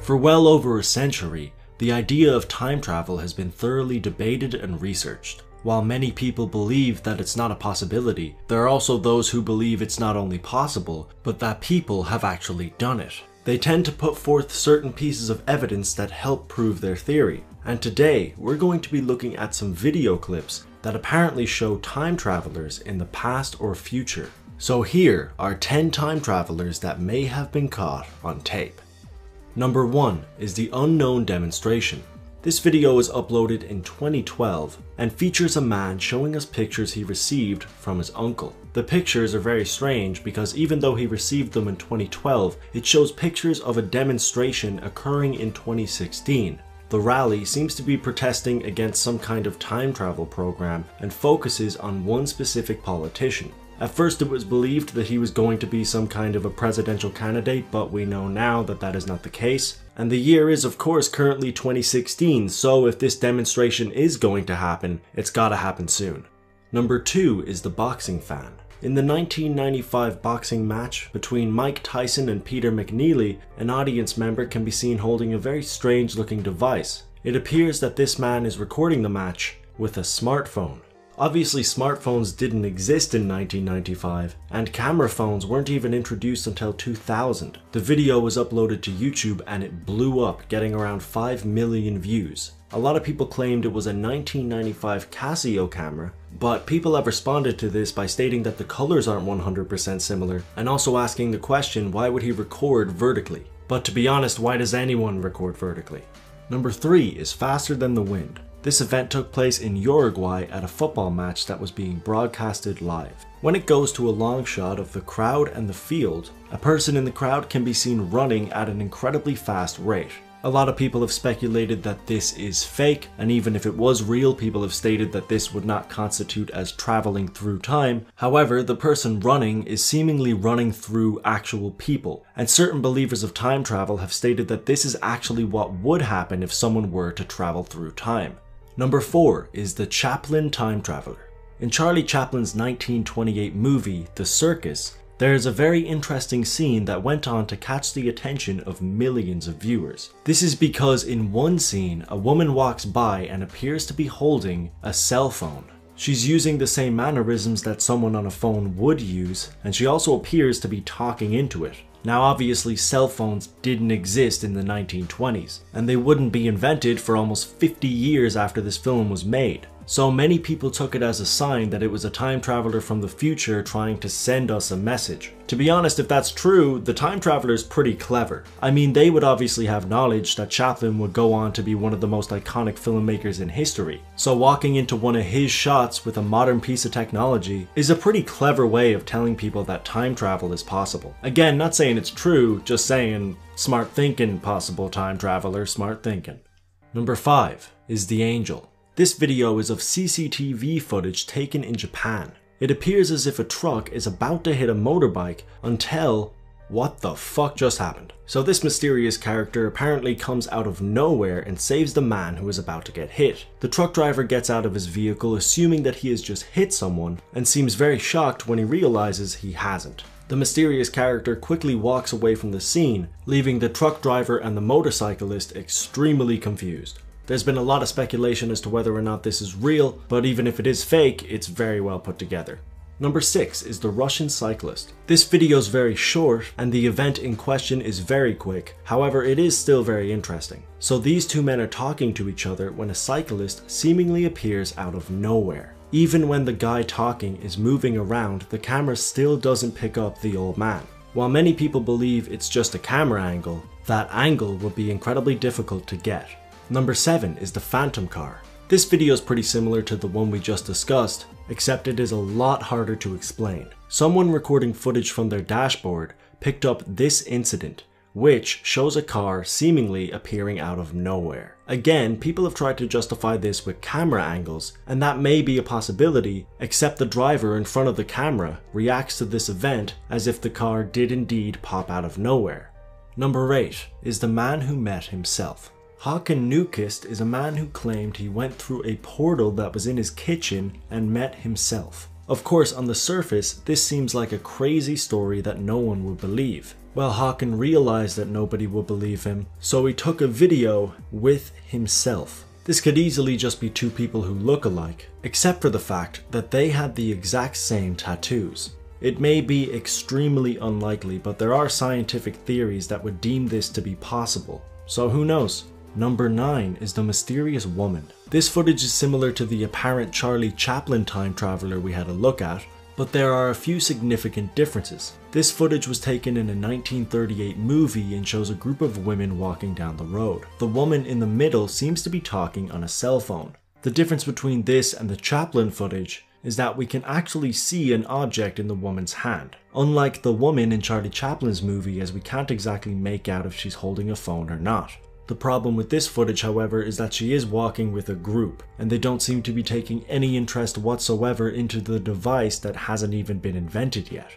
For well over a century, the idea of time travel has been thoroughly debated and researched. While many people believe that it's not a possibility, there are also those who believe it's not only possible, but that people have actually done it. They tend to put forth certain pieces of evidence that help prove their theory. And today, we're going to be looking at some video clips that apparently show time travelers in the past or future. So here are 10 time travelers that may have been caught on tape. Number 1 is the unknown demonstration. This video was uploaded in 2012 and features a man showing us pictures he received from his uncle. The pictures are very strange because even though he received them in 2012, it shows pictures of a demonstration occurring in 2016. The rally seems to be protesting against some kind of time travel program and focuses on one specific politician. At first it was believed that he was going to be some kind of a presidential candidate, but we know now that that is not the case. And the year is of course currently 2016, so if this demonstration is going to happen, it's gotta happen soon. Number 2 is the boxing fan. In the 1995 boxing match between Mike Tyson and Peter McNeely, an audience member can be seen holding a very strange looking device. It appears that this man is recording the match with a smartphone. Obviously smartphones didn't exist in 1995, and camera phones weren't even introduced until 2000. The video was uploaded to YouTube and it blew up, getting around 5 million views. A lot of people claimed it was a 1995 Casio camera, but people have responded to this by stating that the colors aren't 100% similar, and also asking the question, why would he record vertically? But to be honest, why does anyone record vertically? Number 3 is faster than the wind. This event took place in Uruguay at a football match that was being broadcasted live. When it goes to a long shot of the crowd and the field, a person in the crowd can be seen running at an incredibly fast rate. A lot of people have speculated that this is fake, and even if it was real, people have stated that this would not constitute as traveling through time. However, the person running is seemingly running through actual people, and certain believers of time travel have stated that this is actually what would happen if someone were to travel through time. Number 4 is the Chaplin time traveler. In Charlie Chaplin's 1928 movie, The Circus, there is a very interesting scene that went on to catch the attention of millions of viewers. This is because in one scene, a woman walks by and appears to be holding a cell phone. She's using the same mannerisms that someone on a phone would use, and she also appears to be talking into it. Now obviously cell phones didn't exist in the 1920s, and they wouldn't be invented for almost 50 years after this film was made. So many people took it as a sign that it was a time traveler from the future trying to send us a message. To be honest, if that's true, the time traveler's pretty clever. I mean, they would obviously have knowledge that Chaplin would go on to be one of the most iconic filmmakers in history. So walking into one of his shots with a modern piece of technology is a pretty clever way of telling people that time travel is possible. Again, not saying it's true, just saying smart thinking, possible time traveler, smart thinking. Number 5 is the Angel. This video is of CCTV footage taken in Japan. It appears as if a truck is about to hit a motorbike until what the fuck just happened? So this mysterious character apparently comes out of nowhere and saves the man who is about to get hit. The truck driver gets out of his vehicle assuming that he has just hit someone and seems very shocked when he realizes he hasn't. The mysterious character quickly walks away from the scene, leaving the truck driver and the motorcyclist extremely confused. There's been a lot of speculation as to whether or not this is real, but even if it is fake, it's very well put together. Number 6 is the Russian cyclist. This video is very short and the event in question is very quick, however it is still very interesting. So these two men are talking to each other when a cyclist seemingly appears out of nowhere. Even when the guy talking is moving around, the camera still doesn't pick up the old man. While many people believe it's just a camera angle, that angle will be incredibly difficult to get. Number 7 is the Phantom car. This video is pretty similar to the one we just discussed, except it is a lot harder to explain. Someone recording footage from their dashboard picked up this incident, which shows a car seemingly appearing out of nowhere. Again, people have tried to justify this with camera angles, and that may be a possibility, except the driver in front of the camera reacts to this event as if the car did indeed pop out of nowhere. Number 8 is the man who met himself. Håkan Nykvist is a man who claimed he went through a portal that was in his kitchen and met himself. Of course, on the surface, this seems like a crazy story that no one would believe. Well, Hawken realized that nobody would believe him, so he took a video with himself. This could easily just be two people who look alike, except for the fact that they had the exact same tattoos. It may be extremely unlikely, but there are scientific theories that would deem this to be possible. So who knows? Number 9 is the mysterious woman. This footage is similar to the apparent Charlie Chaplin time traveler we had a look at, but there are a few significant differences. This footage was taken in a 1938 movie and shows a group of women walking down the road. The woman in the middle seems to be talking on a cell phone. The difference between this and the Chaplin footage is that we can actually see an object in the woman's hand. Unlike the woman in Charlie Chaplin's movie, as we can't exactly make out if she's holding a phone or not. The problem with this footage, however, is that she is walking with a group, and they don't seem to be taking any interest whatsoever into the device that hasn't even been invented yet.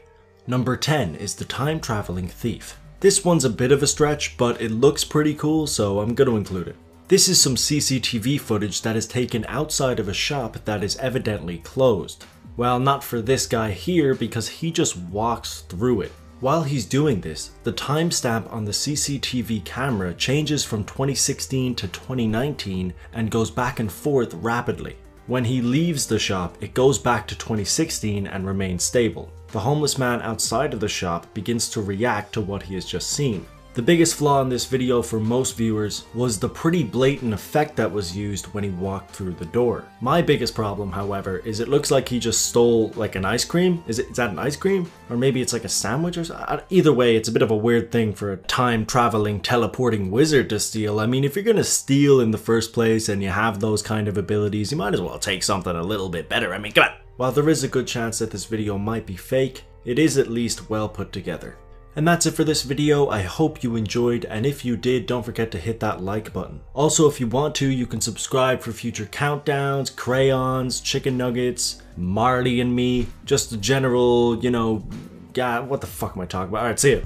Number 10 is the time traveling thief. This one's a bit of a stretch, but it looks pretty cool, so I'm going to include it. This is some CCTV footage that is taken outside of a shop that is evidently closed. Well, not for this guy here, because he just walks through it. While he's doing this, the timestamp on the CCTV camera changes from 2016 to 2019 and goes back and forth rapidly. When he leaves the shop, it goes back to 2016 and remains stable. The homeless man outside of the shop begins to react to what he has just seen. The biggest flaw in this video for most viewers was the pretty blatant effect that was used when he walked through the door. My biggest problem, however, is it looks like he just stole like an ice cream. Is that an ice cream? Or maybe it's like a sandwich or something? Either way, it's a bit of a weird thing for a time-traveling, teleporting wizard to steal. I mean, if you're gonna steal in the first place and you have those kind of abilities, you might as well take something a little bit better. I mean, come on! While there is a good chance that this video might be fake, it is at least well put together. And that's it for this video. I hope you enjoyed, and if you did, don't forget to hit that like button. Also, if you want to, you can subscribe for future countdowns, crayons, chicken nuggets, Marley and me, just a general, you know, yeah, what the fuck am I talking about? Alright, see ya.